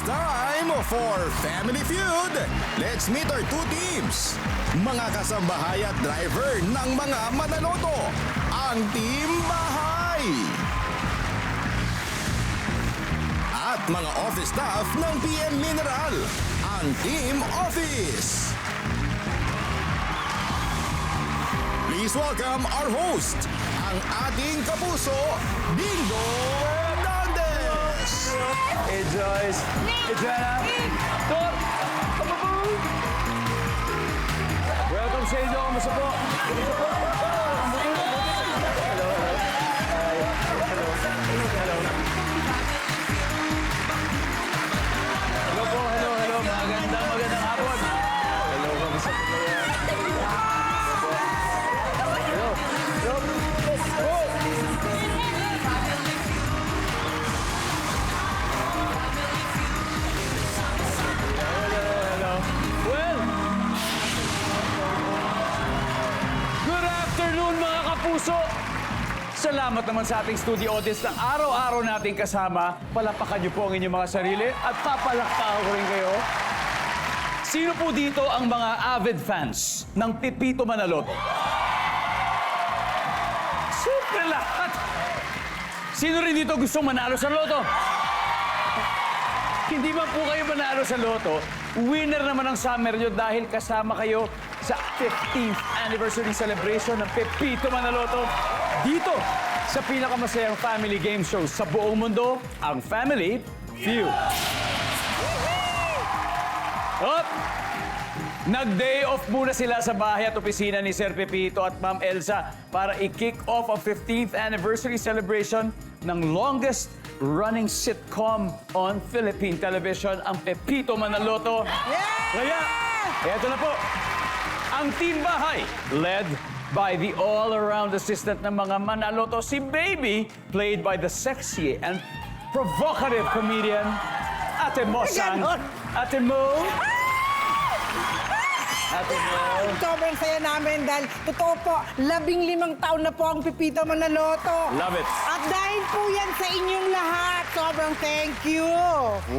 time for Family Feud. Let's meet our two teams. Mga kasambahay at driver ng mga manaloto. Ang Team Bahay. At mga office staff ng PM Mineral. Ang Team Office. Please welcome our host, ang ating kapuso, Bingo Hernandez. Hey Joyce. Hey Joanna. Tor. Kababoom. Welcome sa inyo. Kamusta po? Kamusta po? Hello. Hi. Hello. Hello. Hello po. Hello. Magandang hapon. Hello. Kamusta po? Puso. Salamat naman sa ating studio audience na araw-araw nating kasama. Palapakan niyo po ang inyong mga sarili at papalakpakan ko rin kayo. Sino po dito ang mga avid fans ng Pepito Manaloto? Siyempre lahat. Sino rin dito gustong manalo sa loto? Hindi man po kayo manalo sa loto, winner naman ang summer nyo dahil kasama kayo sa 15th anniversary celebration ng Pepito Manaloto. Dito, sa pinakamasayang family game show sa buong mundo, ang Family Feud. Up! Nag-day off muna sila sa bahay at opisina ni Sir Pepito at Ma'am Elsa para i-kick off ang 15th anniversary celebration ng longest running sitcom on Philippine television, ang Pepito Manaloto. Kaya, eto na po, ang Team Bahay, led by the all-around assistant ng mga Manaloto, si Baby, played by the sexy and provocative comedian, Ate Mosang. Ate Mo. Ate Mo. Sobrang saya namin dahil totoo po, 15 taon na po ang Pepito Manaloto. Love it. At dahil po yan sa inyong lahat, sobrang thank you.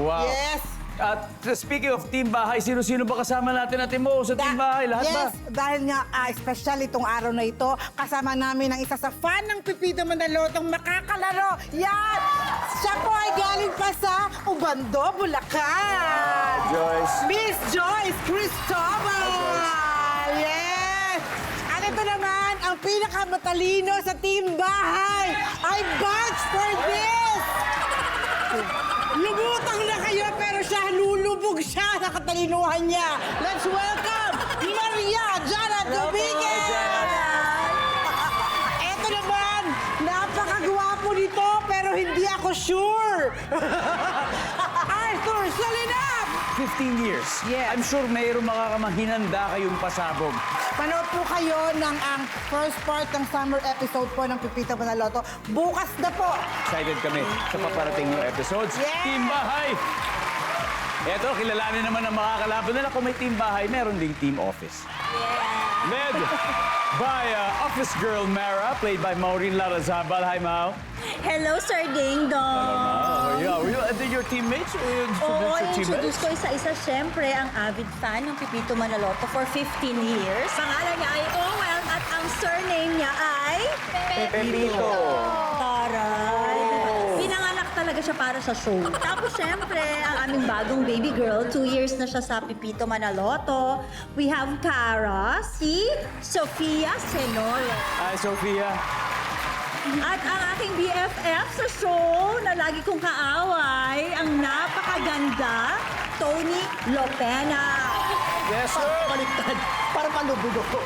Wow. Yes. At speaking of Team Bahay, sino-sino ba kasama natin, Ate Mo, sa Team Bahay? Lahat ba? Yes, dahil nga special itong araw na ito, kasama namin ang isa sa fan ng Pepito Manalotong makakalaro. Yan! Siya po ay galing pa sa Ubando, Bulacan. Joyce. Miss Joyce Cristobal! Yes! At ito naman, ang pinakamatalino sa Team Bahay ay Bunch for this! Lumutang na kayo pero siya, lulubog siya sa katalinuhan niya. Let's welcome Maria Jana Dominguez! Eto naman, napakagwapo nito pero hindi ako sure. Arthur Solinap! 15 years. Yes. I'm sure mayroong makakamahinanda kayong pasabog. Panood po kayo ng ang first part ng summer episode po ng Pepito Manaloto. Bukas na po. Excited kami sa paparating yung episodes. Yes! Team Bahay! Eto, kilalanin naman ang mga kalaban nila. Kung may Team Bahay, meron ding Team Office. Led by Office Girl Mara, played by Maureen Larazabal. Hi, Mau. Hello, Sir Ding Dong! Yeah, were you and then your teammates? Oo, Your introduce ko isa-isa. Siyempre, ang avid fan ng Pepito Manaloto for 15 years. Pangalan niya ay Owen at ang surname niya ay... Pepito. Taray! Pinanganak talaga siya para sa show. Tapos, siyempre, ang aming bagong baby girl, 2 years na siya sa Pepito Manaloto. We have Cara, si Sofia Senole. Hi, Sofia. At ang aking BFF sa show na lagi kong kaaway, ang napakaganda, Tony Lopena. Yes, sir. Baliktad. Para palubog ako.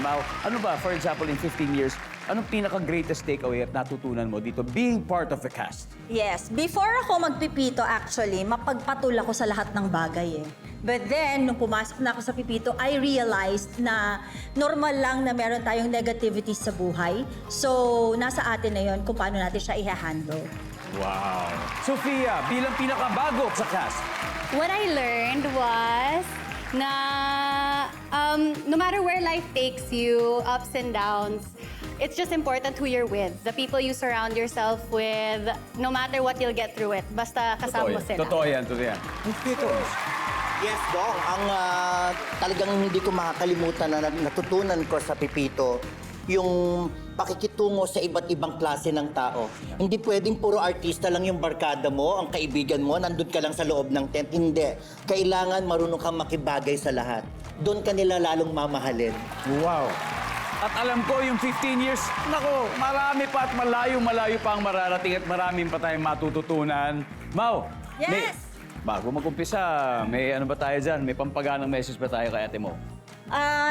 Mau, ano ba, for example, in 15 years, anong pinaka-greatest takeaway at natutunan mo dito being part of the cast? Yes, before ako magpipito actually, mapagpatul ako sa lahat ng bagay eh. But then, nung pumasok na ako sa Pepito, I realized na normal lang na meron tayong negativities sa buhay. So, nasa atin na yon kung paano natin siya i-handle. Wow. Sofia, bilang pinakabago sa cast, What I learned was na no matter where life takes you, ups and downs, it's just important who you're with. The people you surround yourself with, no matter what, you'll get through it. Basta kasama mo sila. Totoo yan, totoo yan. Yes, Dong. Ang talagang hindi ko makakalimutan na natutunan ko sa Pipito, yung pakikitungo sa iba't ibang klase ng tao. Hindi pwedeng puro artista lang yung barkada mo, ang kaibigan mo, nandun ka lang sa loob ng tent. Hindi. Kailangan marunong kang makibagay sa lahat. Doon ka nila lalong mamahalin. Wow. At alam ko, yung 15 years, nako, marami pa at malayo-malayo pa ang mararating at maraming pa tayong matututunan. Mau, Yes! bago mag-umpisa, may ano ba tayo dyan? May pampaganang message ba tayo kay Ate Mo?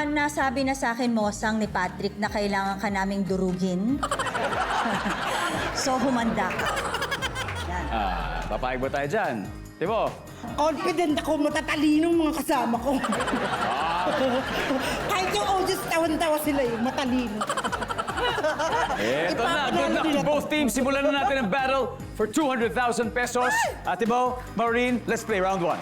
Nasabi na sa akin, Mosang ni Patrick, na kailangan ka naming durugin. So, humanda ka. Papayag ba tayo dyan? Ate Mo? Confident ako matatalinong mga kasama ko. Kahit yung audience, tawan-tawa sila yung matalino. Eto na, good luck to both teams. Simulan na natin ang battle for 200,000 pesos. Ate Mo, Maureen, let's play round 1.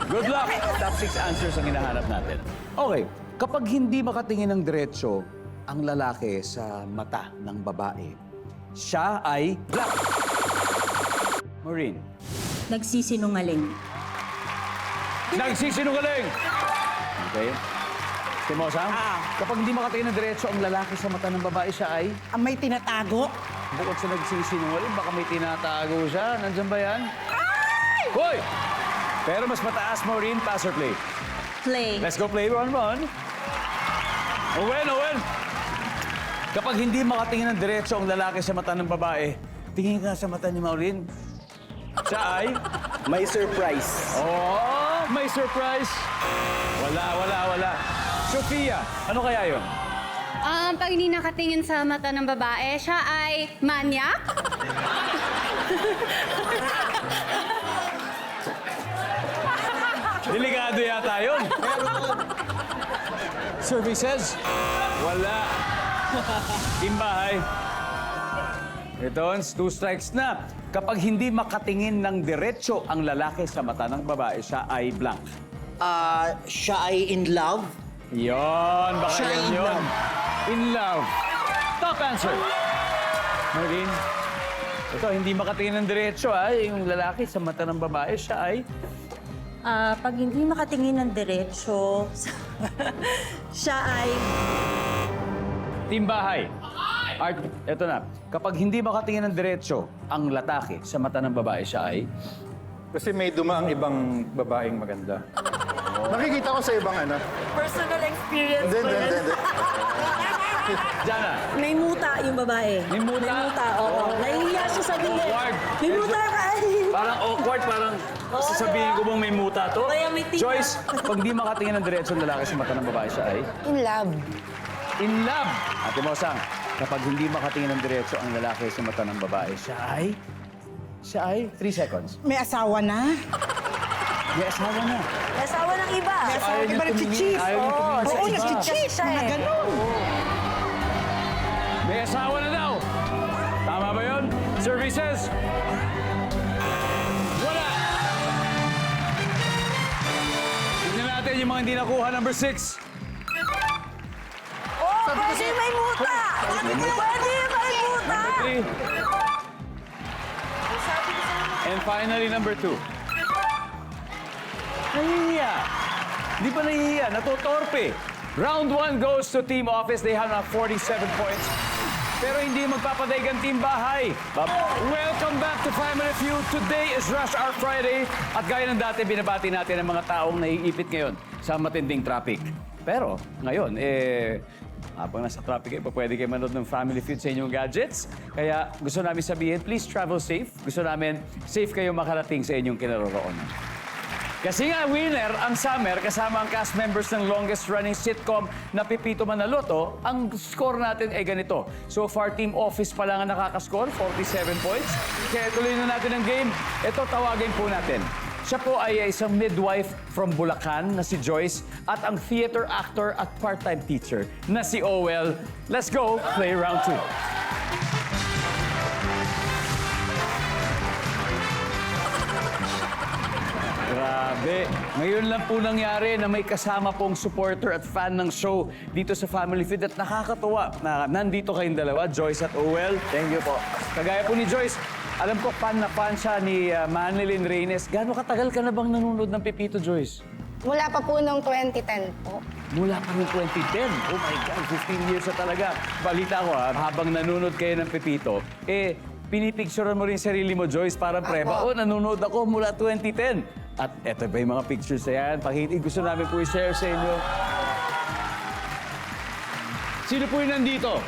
Good luck! Top 6 answers ang hinahanap natin. Okay, kapag hindi makatingin ng diretsyo ang lalaki sa mata ng babae, siya ay black. Maureen. Nagsisinungaling. Nagsisinungaling! Okay. Timosa, kapag hindi makatingin ng diretso ang lalaki sa mata ng babae, siya ay Ang may tinatago. bukod sa nagsisinungaling, baka may tinatago siya. Nandyan ba yan? Hoy! Pero mas mataas, Maureen, pass or play? Play. Let's go play round 1. Owen! Kapag hindi makatingin ng diretso ang lalaki sa mata ng babae, tingin ka sa mata ni Maureen. Siya ay... May surprise. Oh, may surprise. Wala. Sophia, ano kaya yun? Pag hindi nakatingin sa mata ng babae, siya ay manyak. Delikado yata yun. Services? Wala. Timbahay. Ito, 2 strikes na. Kapag hindi makatingin ng diretso ang lalaki sa mata ng babae, siya ay blank. Siya ay in love. Yon, baka Siya yan in yun. love. In love. Top answer. Maureen, ito, hindi makatingin ng diretso, yung lalaki sa mata ng babae, siya ay... Pag hindi makatingin ng diretsyo, siya ay... Timbahay. Art, eto na. Kapag hindi makatingin ng diretso ang latake sa mata ng babae, siya ay... Kasi may dumaang ibang babaeng maganda. Nakikita ko sa ibang ano. Personal experience Hindi. Jana. May muta yung babae. May muta? oo. Nahihiya siya sa bili. Awkward. May muta ka. Parang awkward, parang sasabihin ko bang may muta to? Kaya may tingnan. Joyce, pag di makatingin ng diretso ang lalaki sa mata ng babae, siya ay... In love. In love. Ate Mosang, kapag hindi makatingin ng diretso ang lalaki sa mata ng babae, siya ay... Siya ay 3 seconds. May asawa na. May asawa na. Asawa ng iba. May asawa Ayaw iba niya nagchichis. ayaw niya tumingin sa Oo, iba. nagchichis. Mga ganun. May asawa na daw. Tama ba yun? Services? Wala. Tignan natin yung mga hindi nakuha. Number 6. Pwede may muta. Pwede may muta. Number 3. And finally, number 2. Nahihiya. Di ba nahihiya? Natutorpe. Round 1 goes to Team Office. They have now 47 points. Pero hindi magpapadaygan Team Bahay. Welcome back to Family Feud. Today is Rush Hour Friday. At gaya ng dati, binabati natin ang mga taong naiipit ngayon sa matinding traffic. Pero ngayon, habang nasa traffic kayo, pwede kayo manood ng Family Feud sa inyong gadgets. Kaya gusto namin sabihin, please travel safe. Gusto namin safe kayo makarating sa inyong kinaroroonan. Kasi nga winner ang Summer kasama ang cast members ng longest running sitcom na Pipito Manaloto, ang score natin ay ganito. So far, Team Office pa lang ang nakakascore, 47 points. Kaya tuloy na natin ang game. Ito, tawagin po natin. Siya po ay isang midwife from Bulacan na si Joyce at ang theater actor at part-time teacher na si Owel. Let's go, play round 2. Grabe. Ngayon lang po nangyari na may kasama pong supporter at fan ng show dito sa Family Feud at nakakatuwa na nandito kayong dalawa, Joyce at Owel. Thank you po. Kagaya po ni Joyce, alam ko fan na fan siya ni Manilyn Reynes. Gaano katagal ka na bang nanonood ng Pepito, Joyce? Mula pa po noong 2010 po. Mula pa noong 2010. Oh my God, 15 years na talaga. Balita ko habang nanonood kayo ng Pepito, pinipicturean mo rin sarili mo, Joyce, para preba. Oh, nanonood ako mula 2010. At eto ba yung mga pictures na yan? Gusto namin po i-share sa inyo. Sino po yung nandito?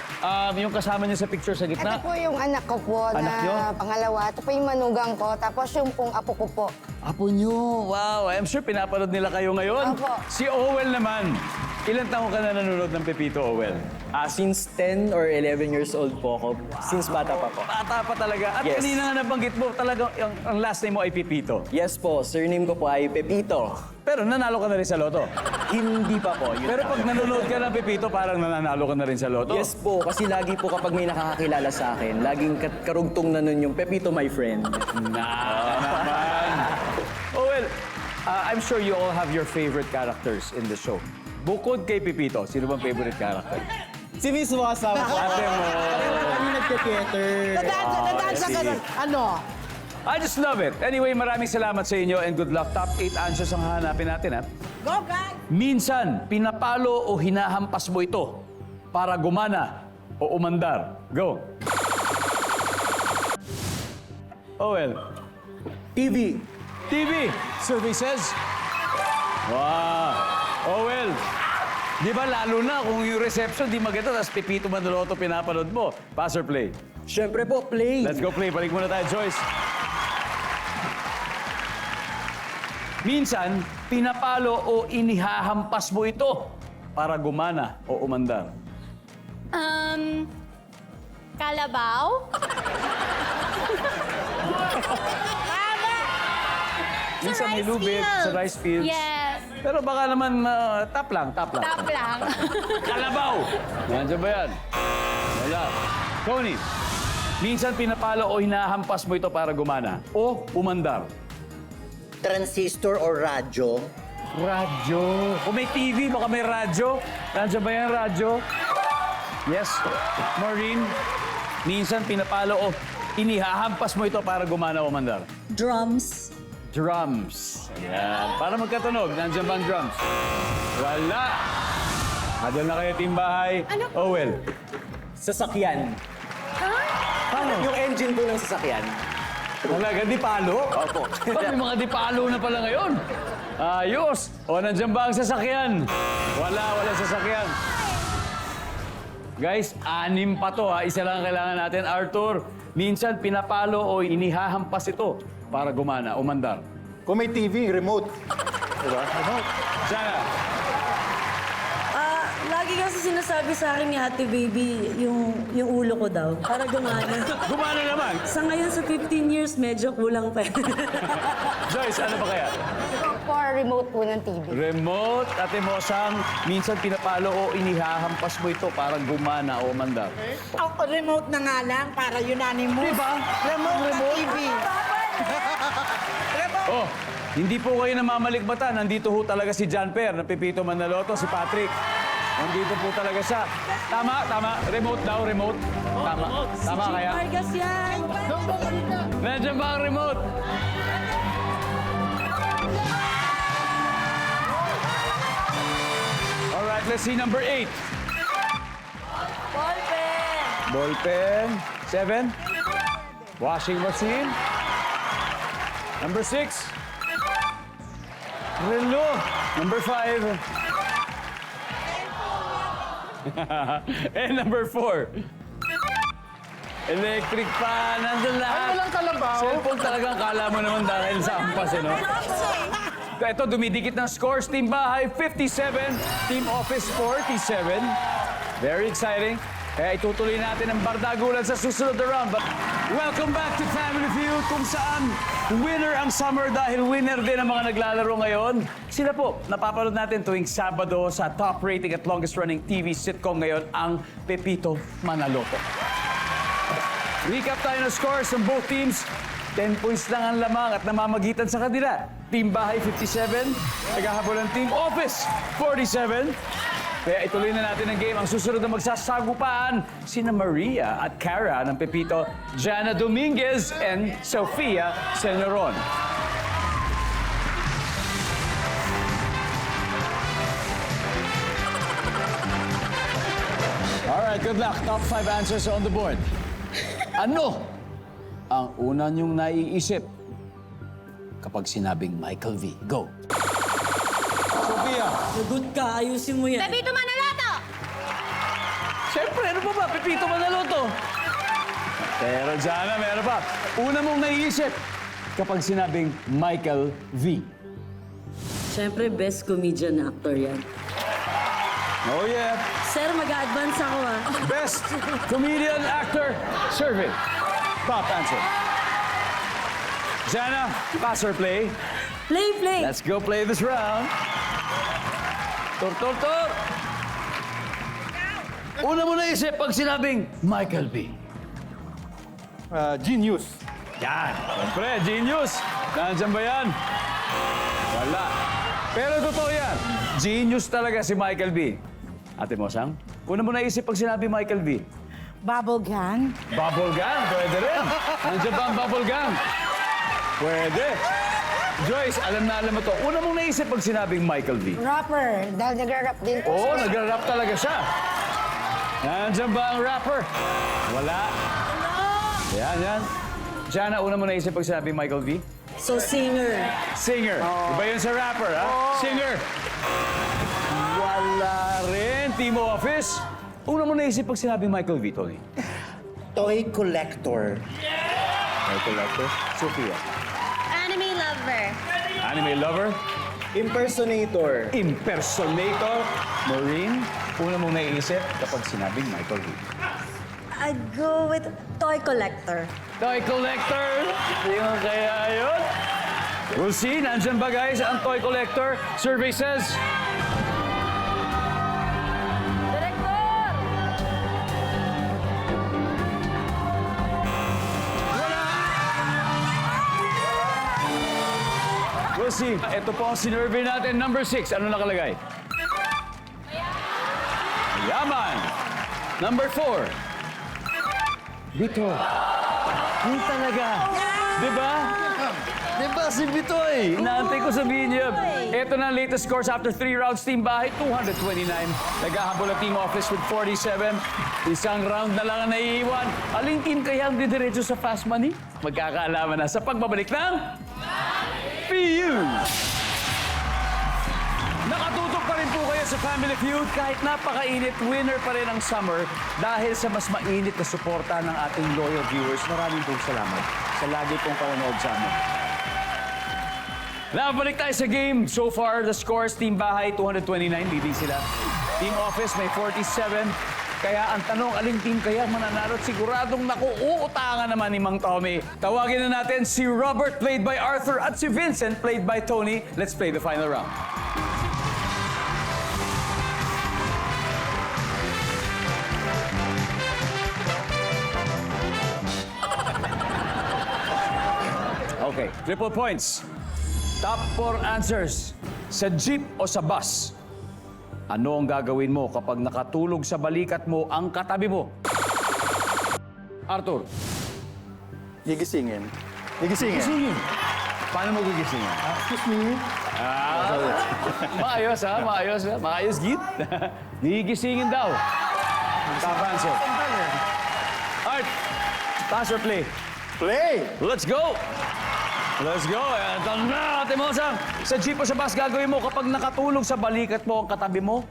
Yung kasama niya sa picture sa gitna? Ito po yung anak ko po Anak na niyo? pangalawa. Ito po yung manugang ko. Tapos yung pong apo ko po. Apo nyo. Wow, I'm sure pinapanood nila kayo ngayon. Opo. Si Owel naman. Ilan taon ka na nanonood ng Pepito, Owel? Since 10 or 11 years old po ako. Since bata pa po. Bata pa talaga. At Yes. kanina nga nabanggit mo, talagang ang last name mo ay Pepito. Yes po, surname ko po ay Pepito. Pero nanalo ka na rin sa loto. Hindi pa po. Yun Pero lang. pag nanonood ka ng Pepito, parang nananalo ka na rin sa loto. Yes po, kasi lagi po kapag may nakakakilala sa akin, laging karugtong na nun yung Pepito, my friend. Naman. Oh, well, I'm sure you all have your favorite characters in the show. Bukod kay Pepito, sino bang favorite character? Si Miss kasama ko. Ate mo. Kami nagka-theater. Nadaan sa ganun. Ano? I just love it. Anyway, maraming salamat sa inyo and good luck. Top 8 answers ang hahanapin natin, ha? Go, guys! Minsan, pinapalo o hinahampas mo ito para gumana o umandar. Go. Oh, well. TV. TV. Survey says. Wow. Oh, well. Di ba lalo na kung yung reception di maganda, tapos Pepito Manaloto pinapanood mo. Pass or play? Siyempre po, play. Let's go play. Balik muna tayo, Joyce. Minsan, pinapalo o inihahampas mo ito para gumana o umandar. Kalabaw? Minsan may rice lubid fields. sa rice fields. Yes. Pero baka naman tap lang. Tap lang. Kalabaw! Nandiyan ba yan? Wala. Tony, minsan pinapalo o hinahampas mo ito para gumana o umandar. Transistor or radyo. Radyo. Kung may TV, baka may radyo. Nandiyan ba yan, radyo? Yes. Maureen, minsan pinapalo o inihahampas mo ito para gumana o umandar. Drums. Drums. Ayan. Para magkatunog, nandiyan ba ang drums? Wala. Adol na kayo, team bahay. Oh, well. Sasakyan. Paano? Yung engine po ng sasakyan. Talaga, di palo? Opo. Ba't may mga di palo na pala ngayon? Ayos! O, nandiyan ba ang sasakyan? Wala sasakyan. Guys, 6 pa to ha. Isa lang ang kailangan natin. Arthur, minsan pinapalo o inihahampas ito para gumana, umandar. Kung may TV, remote. Diba? Sana. Lagi kasi sinasabi sa akin ni Ate Baby yung ulo ko daw. Para gumana. Gumana naman. Sa ngayon, sa 15 years, medyo kulang pa. Joyce, ano ba kaya? For remote po ng TV. Remote, Ate Mosang, minsan pinapalo o inihahampas mo ito para gumana o umandar. Remote na nga lang para unanimous. Diba? Remote na TV. Oh, hindi po kayo namamalikmatan. Nandito ho talaga si John Per, ng Pepito Manaloto, si Patrick. Nandito po talaga siya. Tama. Remote daw, remote. Tama kaya? Vargas yan! Nandiyan ba ang remote? Alright, let's see number 8. Ballpen! Ballpen. 7. Washing machine. Number 6. Relo. Number 5. And number 4. Electric fan. Nandun lahat. Ay, walang kalabaw. Cellphone talagang kala mo naman dahil sa ampas, eh, no? Ito, dumidikit ng scores. Team Bahay, 57. Team Office, 47. Very exciting. Kaya itutuloy natin ang bardagulan sa susunod na round. But welcome back to Family Feud, kung saan winner ang summer dahil winner din ang mga naglalaro ngayon. Sila po, napapanood natin tuwing Sabado sa top rating at longest running TV sitcom ngayon, ang Pepito Manaloto. Recap tayo ng scores ng both teams. 10 points lang ang lamang at namamagitan sa kanila. Team Bahay 57, naghahabol ang Team Office 47. Kaya ituloy na natin ang game. Ang susunod na magsasagupaan, sina Maria at Cara ng Pepito, Jana Dominguez and Sofia Celeron. Alright, good luck. Top 5 answers on the board. Ano ang una niyong naiisip kapag sinabing Michael V? Go! Sofia! Lagot ka, ayusin mo yan. Pepito Manaloto! Siyempre, ano pa ba? Pepito Manaloto. Pero Jana, meron pa. Una mong naiisip kapag sinabing Michael V. Siyempre, best comedian actor yan. Oh yeah. Sir, mag-a-advance ako ha. Best Comedian Actor Survey. Top answer. Jana, pass or play? Play. Let's go play this round. Tor. Una mo naisip pag sinabing Michael V. Genius. Yan. Siyempre, genius. Nandiyan ba yan? Wala. Pero totoo yan. Genius talaga si Michael V. Ate Mosang, una mo naisip pag sinabi Michael V. Bubble gang. Bubble gang, pwede rin. Nandiyan ba ang bubble gang? Pwede. Joyce, alam mo to. Una mong naisip pag sinabing Michael V. Rapper, dahil nag-rap din po. Oo, nagra-rap talaga siya. Nandiyan ba ang rapper? Wala. Yan. Jana, una mo naisip pag sinabing Michael V? So, singer. Singer. Iba yun sa rapper, ha? Singer. Wala rin. Team Office. Una mo naisip pag sinabing Michael V, Tony? Toy collector. Michael Lecter. Sophia. Anime lover. Anime lover. Impersonator. Impersonator. Maureen. Una mong naiisip kapag sinabing Michael V. I'd go with toy collector. Toy collector. Sino kaya yun? We'll see. Nandyan ba guys ang toy collector? Survey says... We'll see. Ito po ang sinurvey natin. Number 6. Ano nakalagay? Yaman. Number 4. Bito. Yun talaga. Diba? Diba si Bitoy? Inaantay ko sabihin niya. Ito na ang latest scores after 3 rounds. Team Bahay, 229. Naghahabol ang Team Office with 47. Isang round na lang ang naiiwan. Aling team kaya ang didiretso sa fast money? Magkakaalaman na sa pagbabalik ng... PU! Nakatutok pa rin po kayo sa Family Feud kahit napakainit, winner pa rin ang summer dahil sa mas mainit na suporta ng ating loyal viewers. Maraming pong salamat sa lagi pong panonood sa amin. Nakabalik tayo sa game. So far, the scores, Team Bahay, 229, leading sila. Team Office, may 47. Kaya ang tanong, aling team kaya mananalo? At siguradong nakuuutangan naman ni Mang Tommy. Tawagin na natin si Robert, played by Arthur, at si Vincent, played by Tony. Let's play the final round. Okay, triple points. Top 4 answers. Sa jeep o sa bus? Ano ang gagawin mo kapag nakatulog sa balikat mo ang katabi mo? Arthur. Gigisingin. Gisingin. Paano mo gigisingin? Excuse me. Maayos ha? Maayos, Git. Gigisingin daw. Top answer. Art, pass or play? Play! Let's go! Let's go! Ito na, Ate Mosang. Sa jeep o sa bus, gagawin mo kapag nakatulog sa balikat mo ang katabi mo?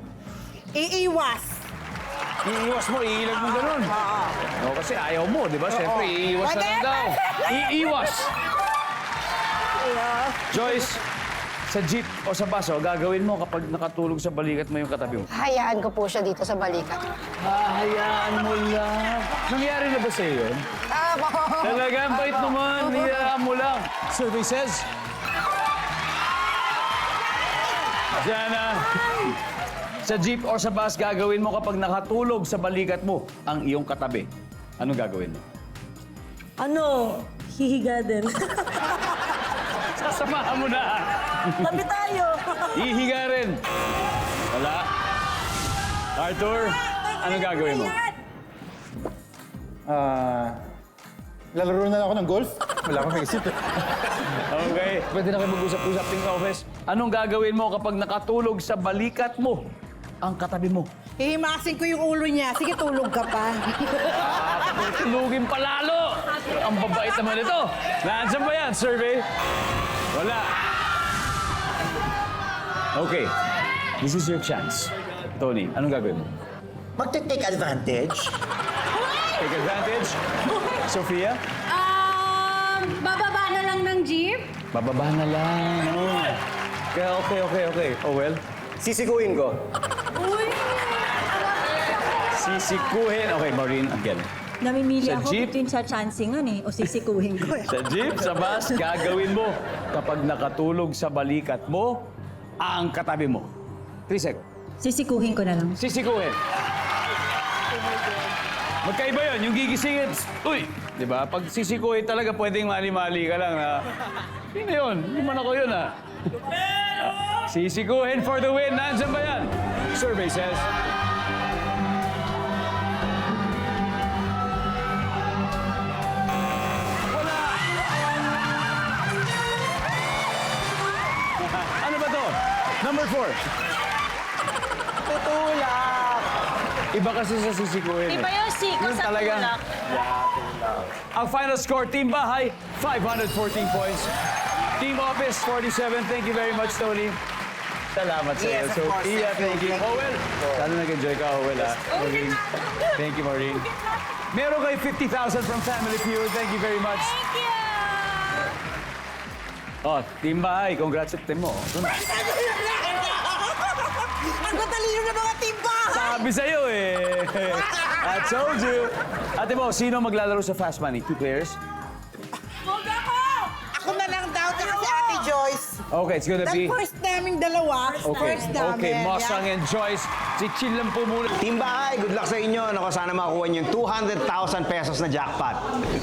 Iiwas. Iiwas mo, iilag mo ganun. Oo, kasi ayaw mo, di ba? Siyempre, iiwas na lang daw. Iiwas! Joyce, sa jeep o sa bus, gagawin mo kapag nakatulog sa balikat mo yung katabi mo? Hayaan ko po siya dito sa balikat. Hahayaan mo lang. Nangyari na ba sa'yo yun? Talagang bait naman, niyayaan mo lang. Survey says... Jana, sa jeep or sa bus, gagawin mo kapag nakatulog sa balikat mo ang iyong katabi. Anong gagawin mo? Hihiga din. Sasamahan mo na. Tabi tayo. Hihiga rin. Wala. Arthur, anong gagawin mo? Lalaro na lang ako ng golf. Wala akong naisip eh. Okay. Pwede na kayo mag-usap-usap ting office. Anong gagawin mo kapag nakatulog sa balikat mo ang katabi mo? Hihimasin ko yung ulo niya. Sige, tulog ka pa. Tulugin pa lalo! Ang babait naman ito. Nandiyan ba yan, survey? Wala. Okay. This is your chance. Tony, anong gagawin mo? Magte-take advantage. Take advantage? Sophia? Bababa na lang ng jeep. Bababa na lang. Oh. Okay. Oh, well. Sisikuhin ko. Sisikuhin. Okay, Maureen, again. Namimili Sa ako jeep? between sa chancingan o sisikuhin ko. Sa jeep, sa bus, gagawin mo kapag nakatulog sa balikat mo ang katabi mo. 3 seconds. Sisikuhin ko na lang. Sisikuhin. Magkaiba yun, yung gigisingin. Uy! Di ba? Pag sisikuhin talaga, pwedeng mali-mali ka lang. Sino yun? Hindi man ako yun, Sisikuhin for the win. Nandiyan ba yan? Survey says. Wala! Ano ba to? Number 4. Tutulak! Iba kasi sa sisikuhin. Iba yung siko Yun sa talaga. tulak. Ang final score, Team Bahay, 514 points. Team Office, 47. Thank you very much, Tony. Salamat sa iyo. Yes, of course. Sophia, thank you. Thank you. Owel, sana nag-enjoy ka, Owel, Maureen. Thank you, Maureen. Meron kayo 50,000 from Family Feud. Thank you very much. Thank you! Oh, Team Bahay, congrats sa team mo. Ito na. Ang matalino na mga timba! Sabi sa'yo eh. I told you. Ate mo, sino maglalaro sa Fast Money? 2 players? Ako na lang daw, tsaka si Ate Joyce. Okay, it's gonna Dahil be... first naming dalawa. Okay, First namin. okay. Mosang and Joyce. Chill lang po muna. Team Bahay, good luck sa inyo. Naku, sana makakuha niyo yung 200,000 pesos na jackpot.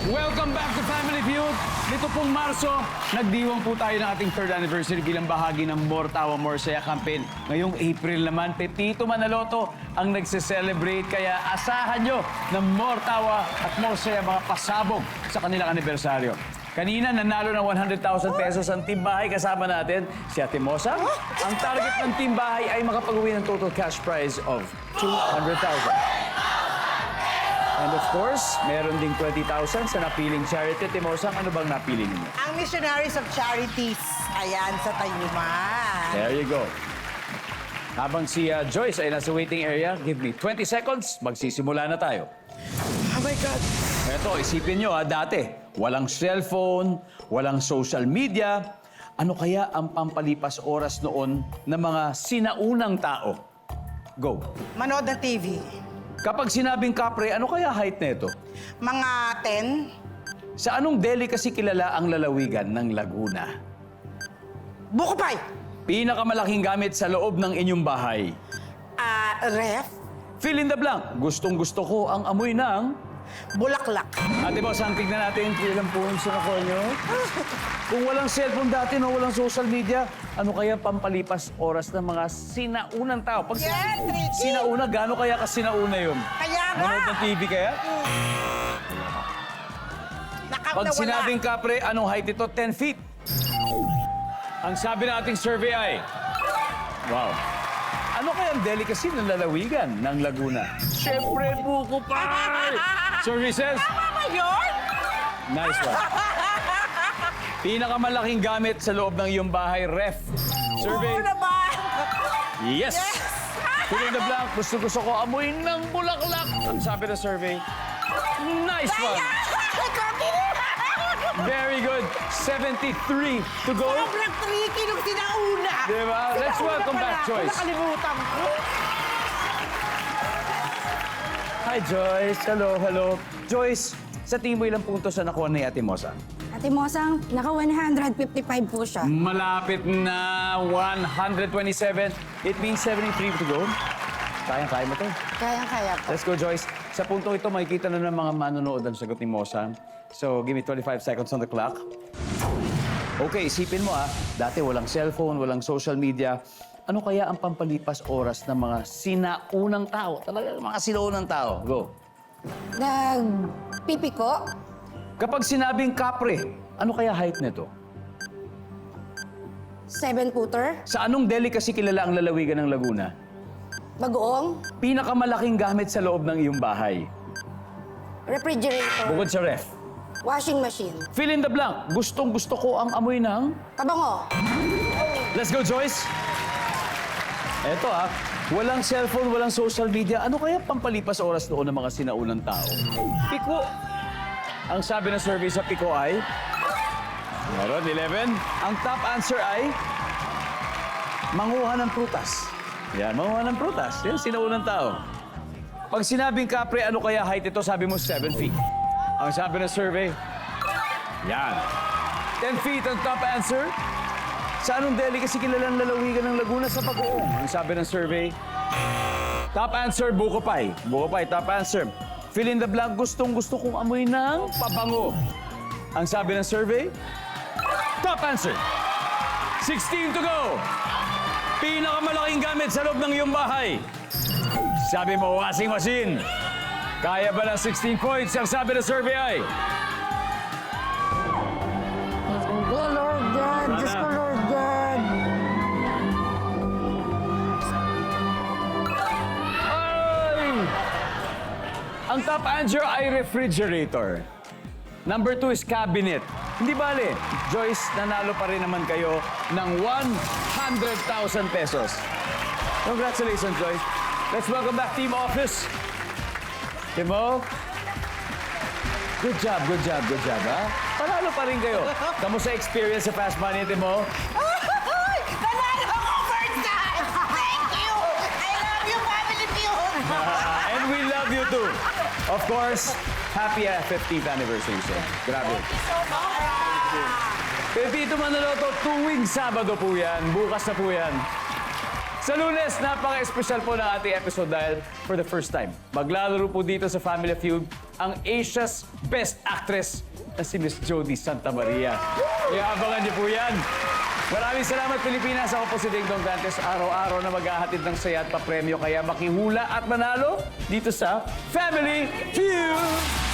Welcome back to Family Feud. Nito pong Marso, nagdiwang po tayo ng ating 3rd anniversary bilang bahagi ng More Tawa, More Saya campaign. Ngayong April naman, Pepito Manaloto ang nagse-celebrate. Kaya asahan nyo ng More Tawa at More Saya mga pasabog sa kanilang anibersaryo. Kanina, nanalo ng 100,000 pesos ang Team Bahay. Kasama natin si Ate Mosa. Ang target ng Team Bahay ay makapag-uwi ng total cash prize of 200,000. And of course, meron ding 20,000 sa napiling charity. Timosang, ano bang napili ninyo? Ang Missionaries of Charities. Ayan, sa Tayuman. There you go. Habang si Joyce ay nasa waiting area, give me 20 seconds, magsisimula na tayo. Oh my God. Eto, isipin nyo dati, walang cellphone, walang social media. Ano kaya ang pampalipas oras noon ng mga sinaunang tao? Go. Manood ng TV. Kapag sinabing kapre, ano kaya height nito? Mga 10. Sa anong delicacy kilala ang lalawigan ng Laguna? Bukopay. Pinakamalaking gamit sa loob ng inyong bahay. Ref. Fill in the blank. Gustong-gusto ko ang amoy ng... Bulaklak. Ate Boss, ang tignan natin kung ilang points na nakuha nyo. Kung walang cellphone dati, no, walang social media, ano kaya pampalipas oras ng mga sinaunang tao? Pag Yes, Ricky! sinauna, gaano kaya ka sinauna yun? Kaya nga. Manood ng TV kaya? Pag sinabing kapre, anong height ito? 10 feet. Ang sabi ng ating survey ay... Wow. Ano kaya ang delicacy ng lalawigan ng Laguna? Siyempre, buko pie! Survey says... Tama ba yun? Nice one. Pinakamalaking gamit sa loob ng iyong bahay, ref. Survey. Oo naman. Yes! Fill in the blank. Gusto ko amoy ng bulaklak. Ang sabi ng survey. Nice one. Very good. 73 to go. Sobrang tricky nung sinauna. Diba? Let's welcome back, Joyce. Nakalimutan ko. Hi, Joyce. Hello, hello. Joyce, sa tingin mo ilang puntos na nakuha ni Ate Mosa? Ate Mosang, naka 155 po siya. Malapit na 127. It means 73 to go. Kaya mo to. Kaya po. Let's go, Joyce. Sa punto ito, makikita na ng mga manonood ang sagot ni Mosa So, give me 25 seconds on the clock. Okay, isipin mo dati walang cellphone, walang social media. Ano kaya ang pampalipas oras ng mga sinaunang tao? Talaga, mga sinaunang tao. Go. Nagpipiko. Kapag sinabing kapre, ano kaya height nito? 7-footer. Sa anong delicacy kilala ang lalawigan ng Laguna? Bagoong. Pinakamalaking gamit sa loob ng iyong bahay. Refrigerator. Bukod sa ref. Washing machine. Fill in the blank. Gustong-gusto ko ang amoy ng... Kabango. Let's go, Joyce! Eto walang cellphone, walang social media. Ano kaya pampalipas oras noon ng mga sinaunang tao? Piko. Ang sabi ng survey sa Piko ay... Meron, 11. Ang top answer ay... Manguha ng prutas. Yan, manguha ng prutas. Yan, sinaunang tao. Pag sinabing kapre, ano kaya height ito? Sabi mo, 7 feet. Ang sabi ng survey, yan. 10 feet ang top answer. Sa anong delicacy kilalang lalawigan ng Laguna? Sa Bagoong. Ang sabi ng survey, top answer, buko pie. Buko pie, top answer. Fill in the blank, gustong-gusto kong amoy ng pabango. Ang sabi ng survey, top answer. 16 to go. Pinakamalaking gamit sa loob ng iyong bahay. Sabi mo, washing machine. Kaya ba ng 16 points? Ang sabi ng survey ay... Oh, Lord God. Diyos ko, Lord God. Ay! Ang top answer ay refrigerator. Number 2 is cabinet. Hindi bale, Joyce, nanalo pa rin naman kayo ng 100,000 pesos. Congratulations, Joyce. Let's welcome back Team Office. Timo? Good job, good job, good job, Panalo pa rin kayo. Kamusta experience sa Fast Money, Timo? Nanalo ko first time! Thank you! I love you, Family Feud! And we love you too. Of course, happy 15th anniversary, sir. Grabe. Pepito Manaloto, tuwing Sabado po yan. Bukas na po yan. Sa Lunes, napaka-espesyal po ng ating episode dahil for the first time, maglalaro po dito sa Family Feud ang Asia's Best Actress na si Miss Jody Santa Maria. Iabangan niyo po yan. Maraming salamat, Pilipinas. Ako po si Ding Dong Dantes. Araw-araw na maghahatid ng saya at papremyo. Kaya makihula at manalo dito sa Family Feud!